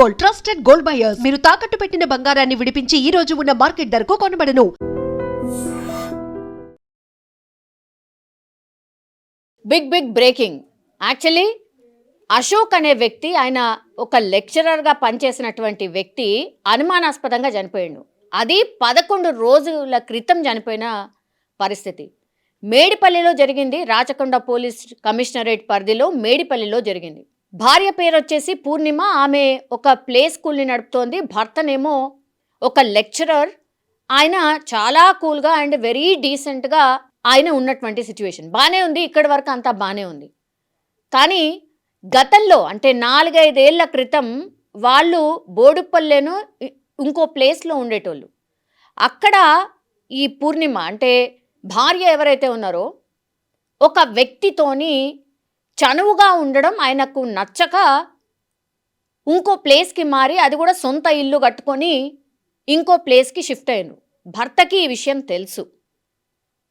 Gold, trusted gold buyers. మీరు తాకట్టు పెట్టిన బంగారాన్ని విడిపించి ఈ రోజు ఉన్న మార్కెట్ ధరకు కొనబడను. Big breaking. యాక్చువల్లీ అశోక్ అనే వ్యక్తి, ఆయన ఒక లెక్చరర్గా పనిచేసినటువంటి వ్యక్తి అనుమానాస్పదంగా చనిపోయాడు. అది 11 రోజుల క్రితం చనిపోయిన పరిస్థితి. మేడిపల్లిలో జరిగింది. రాచకొండ పోలీస్ కమిషనరేట్ పరిధిలో మేడిపల్లిలో జరిగింది. భార్య పేరు వచ్చేసి పూర్ణిమ. ఆమె ఒక ప్లే స్కూల్ని నడుపుతోంది. భర్తనేమో ఒక లెక్చరర్. ఆయన చాలా కూల్గా అండ్ వెరీ డీసెంట్గా ఆయన ఉన్నటువంటి సిచ్యువేషన్ బాగానే ఉంది. ఇక్కడి వరకు అంతా బాగానే ఉంది. కానీ గతంలో అంటే 4-5 ఏళ్ల క్రితం వాళ్ళు బోడుపల్లెను ఇంకో ప్లేస్లో ఉండేటోళ్ళు. అక్కడ ఈ పూర్ణిమ అంటే భార్య ఎవరైతే ఉన్నారో ఒక వ్యక్తితోని చనువుగా ఉండడం ఆయనకు నచ్చక ఇంకో ప్లేస్కి మారి, అది కూడా సొంత ఇల్లు కట్టుకొని ఇంకో ప్లేస్కి షిఫ్ట్ అయ్యారు. భర్తకి ఈ విషయం తెలుసు,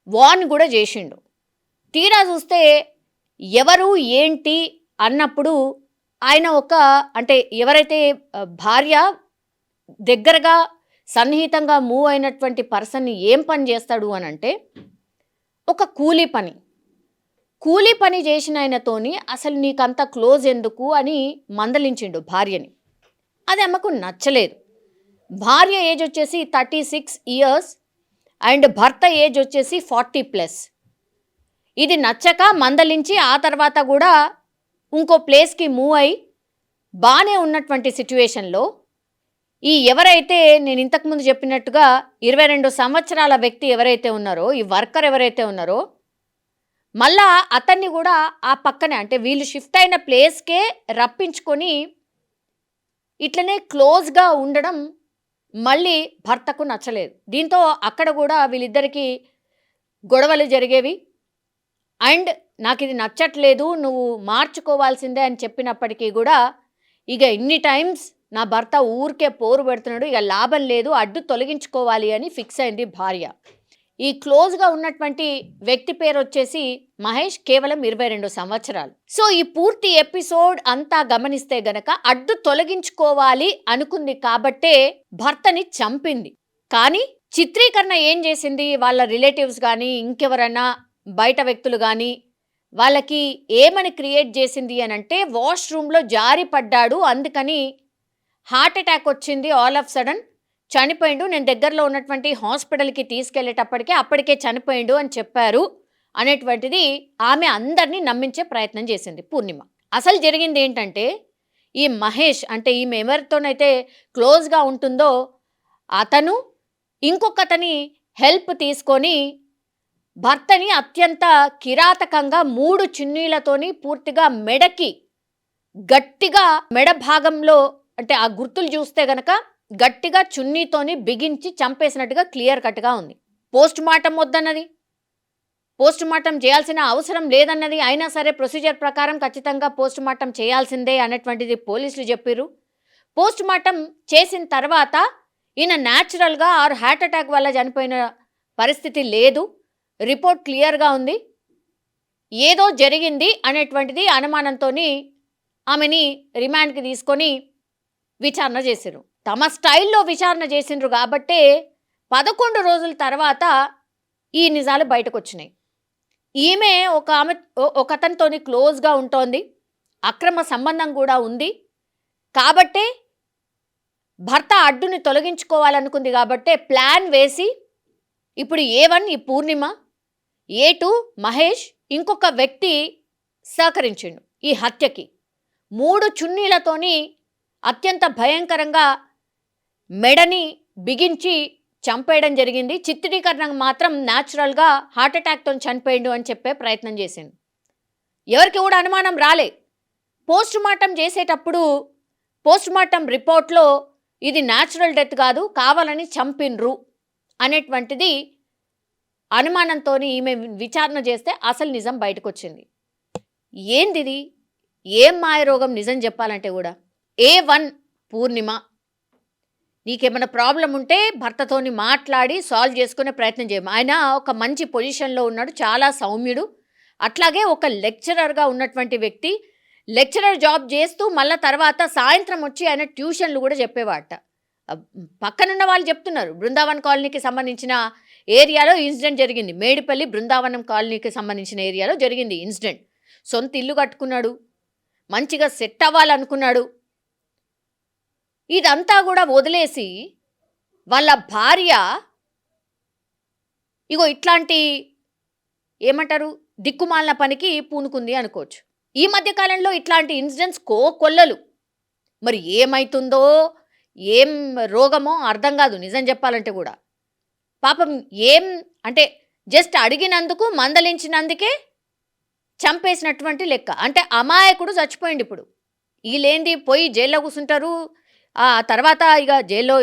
వార్న్ కూడా చేసిండు. తీరా చూస్తే ఎవరు ఏంటి అన్నప్పుడు ఆయన అంటే ఎవరైతే భార్య దగ్గరగా సన్నిహితంగా మూవ్ అయినటువంటి పర్సన్ని ఏం పని చేస్తాడు అని అంటే ఒక కూలీ పని చేసిన ఆయనతోని అసలు నీకంత క్లోజ్ ఎందుకు అని మందలించిండు భార్యని. అది అమ్మకు నచ్చలేదు. భార్య ఏజ్ వచ్చేసి 36 ఇయర్స్ అండ్ భర్త ఏజ్ వచ్చేసి 40+. ఇది నచ్చక మందలించి ఆ తర్వాత కూడా ఇంకో ప్లేస్కి మూవ్ అయి బాగానే ఉన్నటువంటి సిచ్యువేషన్లో ఈ ఎవరైతే నేను ఇంతకుముందు చెప్పినట్టుగా 22 సంవత్సరాల వ్యక్తి ఎవరైతే ఉన్నారో, ఈ వర్కర్ ఎవరైతే ఉన్నారో, మళ్ళా అతన్ని కూడా ఆ పక్కనే అంటే వీళ్ళు షిఫ్ట్ అయిన ప్లేస్కే రప్పించుకొని ఇట్లనే క్లోజ్గా ఉండడం మళ్ళీ భర్తకు నచ్చలేదు. దీంతో అక్కడ కూడా వీళ్ళిద్దరికీ గొడవలు జరిగేవి. అండ్ నాకు ఇది నచ్చట్లేదు, నువ్వు మార్చుకోవాల్సిందే అని చెప్పినప్పటికీ కూడా ఇక ఇన్ని టైమ్స్ నా భర్త ఊరికే పోరు పెడుతున్నాడు, ఇక లాభం లేదు, అడ్డు తొలగించుకోవాలి అని ఫిక్స్ అయింది భార్య. ఈ క్లోజ్గా ఉన్నటువంటి వ్యక్తి పేరు వచ్చేసి మహేష్, కేవలం 22 సంవత్సరాలు. సో ఈ పూర్తి ఎపిసోడ్ అంతా గమనిస్తే గనక అడ్డు తొలగించుకోవాలి అనుకుంది కాబట్టే భర్తని చంపింది. కానీ చిత్రీకరణ ఏం చేసింది, వాళ్ళ రిలేటివ్స్ కానీ ఇంకెవరైనా బయట వ్యక్తులు కానీ వాళ్ళకి ఏమని క్రియేట్ చేసింది అని అంటే వాష్రూమ్లో జారి పడ్డాడు, అందుకని హార్ట్ అటాక్ వచ్చింది, ఆల్ ఆఫ్ సడన్ చనిపోయిండు, నేను దగ్గరలో ఉన్నటువంటి హాస్పిటల్కి తీసుకెళ్లేటప్పటికే అప్పటికే చనిపోయిండు అని చెప్పారు అనేటువంటిది ఆమె అందరినీ నమ్మించే ప్రయత్నం చేసింది పూర్ణిమ. అసలు జరిగింది ఏంటంటే ఈ మహేష్ అంటే ఈమె ఎవరితోనైతే క్లోజ్గా ఉంటుందో అతను ఇంకొకతని హెల్ప్ తీసుకొని భర్తని అత్యంత కిరాతకంగా 3 చున్నీలతోని పూర్తిగా మెడకి గట్టిగా మెడ భాగంలో అంటే ఆ గుర్తులు చూస్తే గనక గట్టిగా చున్నీతోని బిగించి చంపేసినట్టుగా క్లియర్ కట్గా ఉంది. పోస్ట్ మార్టం వద్దన్నది, పోస్ట్ మార్టం చేయాల్సిన అవసరం లేదన్నది, అయినా సరే ప్రొసీజర్ ప్రకారం ఖచ్చితంగా పోస్ట్ మార్టం చేయాల్సిందే అనేటువంటిది పోలీసులు చెప్పారు. పోస్ట్ మార్టం చేసిన తర్వాత ఈయన న్యాచురల్గా ఆర్ హార్ట్ అటాక్ వల్ల చనిపోయిన పరిస్థితి లేదు, రిపోర్ట్ క్లియర్గా ఉంది, ఏదో జరిగింది అనేటువంటిది అనుమానంతో ఆమెని రిమాండ్కి తీసుకొని విచారణ చేశారు. తమ స్టైల్లో విచారణ చేసిండ్రు కాబట్టే 11 రోజుల తర్వాత ఈ నిజాలు బయటకు వచ్చినాయి. ఈమె ఒకతనితో క్లోజ్గా ఉంటోంది, అక్రమ సంబంధం కూడా ఉంది కాబట్టే భర్త అడ్డుని తొలగించుకోవాలనుకుంది కాబట్టే ప్లాన్ వేసి ఇప్పుడు A1 ఈ పూర్ణిమ, A2 మహేష్, ఇంకొక వ్యక్తి సహకరించిండు ఈ హత్యకి. 3 చున్నీలతోని అత్యంత భయంకరంగా మెడని బిగించి చంపేయడం జరిగింది. చిత్రీకరణ మాత్రం న్యాచురల్గా హార్ట్ అటాక్తో చనిపోయిండు అని చెప్పే ప్రయత్నం చేసిండు. ఎవరికి కూడా అనుమానం రాలే. పోస్ట్ మార్టం చేసేటప్పుడు పోస్ట్ మార్టం రిపోర్ట్లో ఇది న్యాచురల్ డెత్ కాదు, కావాలని చంపిన్రు అనేటువంటిది అనుమానంతో ఈమె విచారణ చేస్తే అసలు నిజం బయటకు వచ్చింది. ఏందిది, ఏం మాయరోగం నిజం చెప్పాలంటే కూడా. A1 పూర్ణిమ, నీకేమైనా ప్రాబ్లం ఉంటే భర్తతోని మాట్లాడి సాల్వ్ చేసుకునే ప్రయత్నం చేయము. ఆయన ఒక మంచి పొజిషన్లో ఉన్నాడు, చాలా సౌమ్యుడు, అట్లాగే ఒక లెక్చరర్గా ఉన్నటువంటి వ్యక్తి. లెక్చరర్ జాబ్ చేస్తూ మళ్ళీ తర్వాత సాయంత్రం వచ్చి ఆయన ట్యూషన్లు కూడా చెప్పేవాట. పక్కనున్న వాళ్ళు చెప్తున్నారు, బృందావన్ కాలనీకి సంబంధించిన ఏరియాలో ఇన్సిడెంట్ జరిగింది. మేడిపల్లి బృందావనం కాలనీకి సంబంధించిన ఏరియాలో జరిగింది ఇన్సిడెంట్. సొంత ఇల్లు కట్టుకున్నాడు, మంచిగా సెట్ అవ్వాలనుకున్నాడు. ఇదంతా కూడా వదిలేసి వాళ్ళ భార్య ఇగో ఇట్లాంటి ఏమంటారు దిక్కుమాలిన పనికి పూనుకుంది అనుకోవచ్చు. ఈ మధ్యకాలంలో ఇట్లాంటి ఇన్సిడెంట్స్ కొల్లలు. మరి ఏమవుతుందో ఏం రోగమో అర్థం కాదు నిజం చెప్పాలంటే కూడా. పాపం ఏం అంటే జస్ట్ అడిగినందుకు మందలించినందుకే చంపేసినటువంటి లెక్క. అంటే అమాయకుడు చచ్చిపోయింది. ఇప్పుడు వీళ్ళేంది పోయి జైల్లో కూర్చుంటారు, ఆ తర్వాత ఇక జైల్లో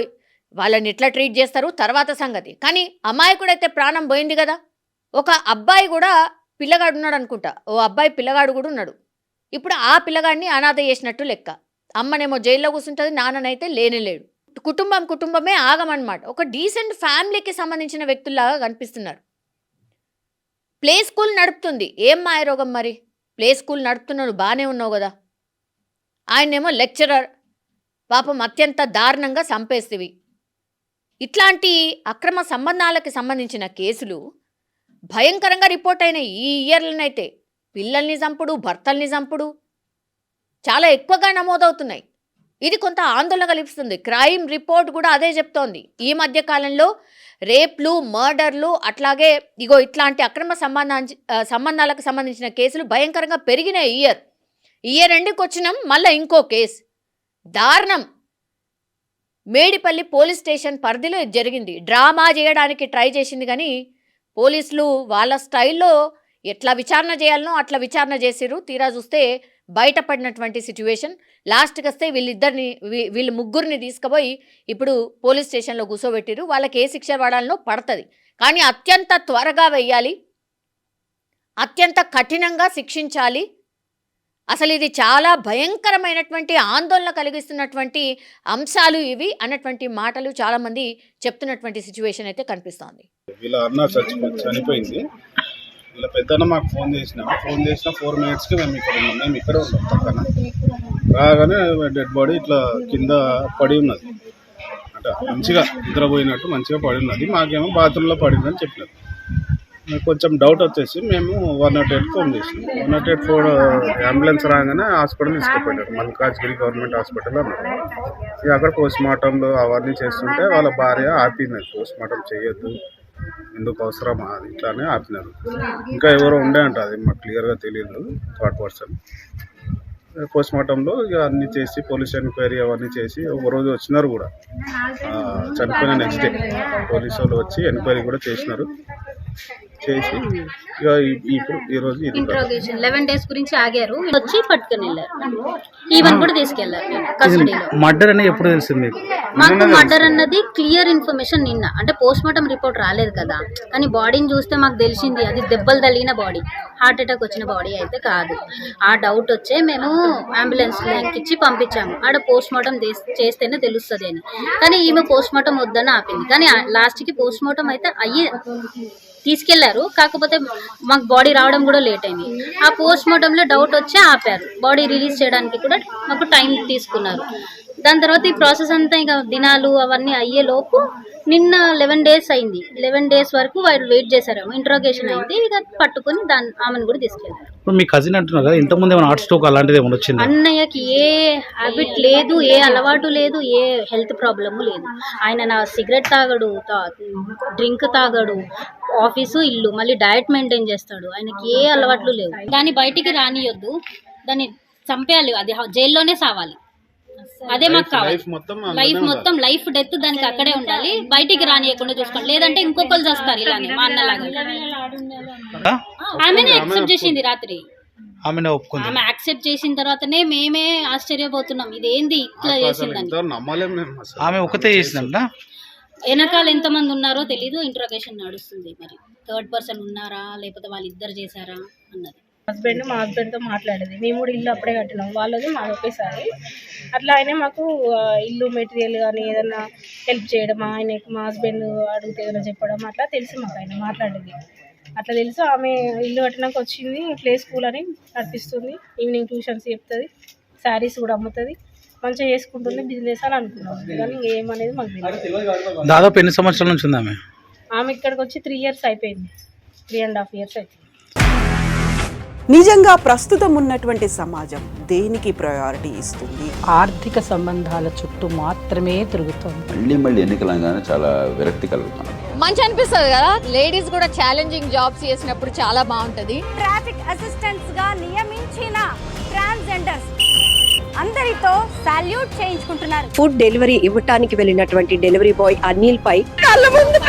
వాళ్ళని ఎట్లా ట్రీట్ చేస్తారు తర్వాత సంగతి. కానీ అమాయకుడైతే ప్రాణం పోయింది కదా. ఒక అబ్బాయి కూడా పిల్లగాడు ఉన్నాడు అనుకుంటా, ఓ అబ్బాయి పిల్లగాడు కూడా ఉన్నాడు. ఇప్పుడు ఆ పిల్లగాడిని అనాథ చేసినట్టు లెక్క. అమ్మనేమో జైల్లో కూర్చుంటుంది, నాన్ననైతే లేనేలేడు. కుటుంబమే ఆగమన్నమాట. ఒక డీసెంట్ ఫ్యామిలీకి సంబంధించిన వ్యక్తుల్లాగా కనిపిస్తున్నారు. ప్లే స్కూల్ నడుపుతుంది, ఏం మాయరోగం మరి? ప్లే స్కూల్ నడుపుతున్నాడు, బాగానే ఉన్నావు కదా. ఆయనేమో లెక్చరర్, పాపం అత్యంత దారుణంగా చంపేస్తేవి. ఇట్లాంటి అక్రమ సంబంధాలకు సంబంధించిన కేసులు భయంకరంగా రిపోర్ట్ అయినాయి. ఈ ఇయర్లనైతే పిల్లల్ని చంపుడు, భర్తల్ని చంపుడు చాలా ఎక్కువగా నమోదవుతున్నాయి. ఇది కొంత ఆందోళన కలిగిస్తుంది. క్రైమ్ రిపోర్ట్ కూడా అదే చెప్తోంది. ఈ మధ్య కాలంలో రేప్లు, మర్డర్లు, అట్లాగే ఇగో ఇట్లాంటి అక్రమ సంబంధాలకు సంబంధించిన కేసులు భయంకరంగా పెరిగినాయి. ఇయర్ ఎండ్కి వచ్చినాం, మళ్ళీ ఇంకో కేసు దారుణం. మేడిపల్లి పోలీస్ స్టేషన్ పరిధిలో ఇది జరిగింది. డ్రామా చేయడానికి ట్రై చేసింది కానీ పోలీసులు వాళ్ళ స్టైల్లో ఎట్లా విచారణ చేయాలనో అట్లా విచారణ చేసిర్రు. తీరా చూస్తే బయటపడినటువంటి సిచ్యువేషన్. లాస్ట్కి వస్తే వీళ్ళు ముగ్గురిని తీసుకుపోయి ఇప్పుడు పోలీస్ స్టేషన్లో కూర్చోబెట్టిరు. వాళ్ళకి ఏ శిక్ష పడాలనో పడుతుంది, కానీ అత్యంత త్వరగా వెయ్యాలి, అత్యంత కఠినంగా శిక్షించాలి. అసలు ఇది చాలా భయంకరమైనటువంటి ఆందోళన కలిగిస్తున్నటువంటి అంశాలు ఇవి అన్నటువంటి మాటలు చాలామంది చెప్తున్నటువంటి సిచ్యువేషన్ అయితే కనిపిస్తోంది. వీళ్ళ అన్న చనిపోయింది. వీళ్ళ పెద్దన్న మాకు ఫోన్ చేసిన 4 minutesకి మేము ఇక్కడ ఉన్నాం పక్కన. రాగానే డెడ్ బాడీ ఇట్లా కింద పడి ఉన్నది, అంటే మంచిగా నిద్రపోయినట్టు మంచిగా పడి ఉన్నది. మాకేమో బాత్రూంలో పడిందని చెప్పినారు. కొంచెం డౌట్ వచ్చేసి మేము 108 ఫోన్ చేసినాం. 108 అంబులెన్స్ రాగానే హాస్పిటల్ తీసుకుపోయారు, మల్కాజ్గిరి గవర్నమెంట్ హాస్పిటల్ అన్నారు. ఇక అక్కడ పోస్ట్ మార్టంలు అవన్నీ చేస్తుంటే వాళ్ళ భార్య ఆపింది, పోస్ట్ మార్టం చేయొద్దు, ఎందుకు అవసరం అది ఇట్లానే ఆపినారు. ఇంకా ఎవరో ఉండే అంట, అది మాకు క్లియర్గా తెలియదు, 3rd person. పోస్ట్ మార్టంలో ఇక అన్నీ చేసి పోలీస్ ఎంక్వైరీ అవన్నీ చేసి ఒక రోజు వచ్చినారు కూడా. చనిపోయిన నెక్స్ట్ డే పోలీసు వాళ్ళు వచ్చి ఎంక్వైరీ కూడా చేసినారు. చేసి ఇక ఇప్పుడు ఈ రోజు ఇంట్రోగేషన్ 11 days గురించి ఆగారు, వచ్చి పట్టుకుని వెళ్ళారు. ఈవెన్ కూడా తీసుకెళ్లారు కస్టడీలో. మర్డర్ అనేది ఎప్పుడు తెలిసింది మాకు? మర్డర్ అన్నది క్లియర్ ఇన్ఫర్మేషన్ నిన్న, అంటే పోస్ట్ మార్టం రిపోర్ట్ రాలేదు కదా, కానీ బాడీని చూస్తే మాకు తెలిసింది అది దెబ్బలు తగిలిన బాడీ, హార్ట్ అటాక్ వచ్చిన బాడీ అయితే కాదు. ఆ డౌట్ వచ్చే మేము అంబులెన్స్ ఎక్కించి పంపించాము, ఆడ పోస్ట్ మార్టం చేస్తేనే తెలుస్తుంది అని. కానీ ఈమె పోస్ట్ మార్టం వద్దని ఆపింది. కానీ లాస్ట్కి పోస్ట్ మార్టం అయితే తీసుకెళ్లారు, కాకపోతే మాకు బాడీ రావడం కూడా లేట్ అయింది. ఆ పోస్ట్ మార్టంలో డౌట్ వచ్చి ఆపారు, బాడీ రిలీజ్ చేయడానికి కూడా మాకు టైం తీసుకున్నారు. దాని తర్వాత ఈ ప్రాసెస్ అంతా ఇంకా దినాలు అవన్నీ అయ్యేలోపు నిన్న 11 days అయింది. 11 days వరకు వాళ్ళు వెయిట్ చేశారేమో, ఇంట్రోగేషన్ అయింది, ఇక పట్టుకొని ఆమెను కూడా తీసుకెళ్లారు. ఇప్పుడు మీ కజిన్ అంటున్నారు కదా, ఇంతకుముందు ఏమైనా హార్ట్ స్ట్రోక్ అలాంటిది ఏమైనా వచ్చింది? అన్నయ్యకి ఏ హ్యాబిట్ లేదు, ఏ అలవాటు లేదు, ఏ హెల్త్ ప్రాబ్లము లేదు. ఆయన నా సిగరెట్ తాగడు, డ్రింక్ తాగడు, ఆఫీసు ఇల్లు, మళ్ళీ డయట్ మెయింటైన్ చేస్తాడు. ఆయనకి ఏ అలవాట్లు లేవు. దాన్ని బయటికి రానియొద్దు, దాన్ని చంపేయాలి, అది జైల్లోనే సావాలి. అదే మాకు కావాలి. లైఫ్ మొత్తం లైఫ్ డెత్ దానికి అక్కడే ఉండాలి, బయటికి రానియకుండా చూసుకోండి. లేదంటే ఇంకొకరు చేస్తారు ఇలానే మా అన్నలాగా. ఆమెనే యాక్సెప్ట్ చేసింది రాత్రి, ఆమె యాక్సెప్ట్ చేసిన తర్వాతనే మేమే ఆశ్చర్యపోతున్నాం, ఇదేంది ఇట్లా చేసిందని. ఆమె ఒకతే చేసిందంట, వెనకాల ఎంతమంది ఉన్నారో తెలీదు. ఇంట్రోగేషన్ నడుస్తుంది, మరి 3rd person ఉన్నారా లేకపోతే వాళ్ళిద్దరు చేశారా అన్నది. మా హస్బెండ్తో మాట్లాడేది. మేము కూడా ఇల్లు అప్పుడే కట్టినాం, వాళ్ళది మాది ఒకేసారి. అట్లా ఆయనే మాకు ఇల్లు మెటీరియల్ కానీ ఏదైనా హెల్ప్ చేయడం, ఆయనకు మా హస్బెండ్ అడిగితే ఏదైనా చెప్పడం, అట్లా తెలిసి మాకు ఆయన మాట్లాడేది. అట్లా తెలుసు. ఆమె ఇల్లు కట్టినాక వచ్చింది ప్లే స్కూల్ అని నడిపిస్తుంది, ఈవినింగ్ ట్యూషన్స్ చెప్తుంది, శారీస్ కూడా అమ్ముతుంది, మంచిగా చేసుకుంటుంది బిజినెస్ అని అనుకున్నాం. కానీ ఏమనేది మాకు తెలియదు. దాదాపు ఎన్ని సంవత్సరాల నుంచి ఉంది ఆమె? ఆమె ఇక్కడికి వచ్చి 3 years అయిపోయింది, 3.5 years అయిపోయింది. నిజంగా ప్రస్తుతం ఉన్నటువంటి సమాజం దేనికి ప్రయారిటీ ఇస్తుంది? ఆర్థిక సంబంధాల చుట్టూ మాత్రమే తిరుగుతుంది. మళ్ళీ ఎన్నికలంగానే చాలా విరక్తి కలుగుతాను. మంచి అనిపిస్తుంది కదా, లేడీస్ కూడా ఛాలెంజింగ్ జాబ్స్ చేసినప్పుడు చాలా బాగుంటది. ట్రాఫిక్ అసిస్టెంట్స్ గా నియమించిన ట్రాన్స్జెండర్స్ అందరితో సాల్యూట్ చేయించుకుంటున్నారు. ఫుడ్ డెలివరీ ఇవ్వటానికి వెళ్ళినటువంటి డెలివరీ బాయ్ అనిల్ పై కళ్ళ ముందు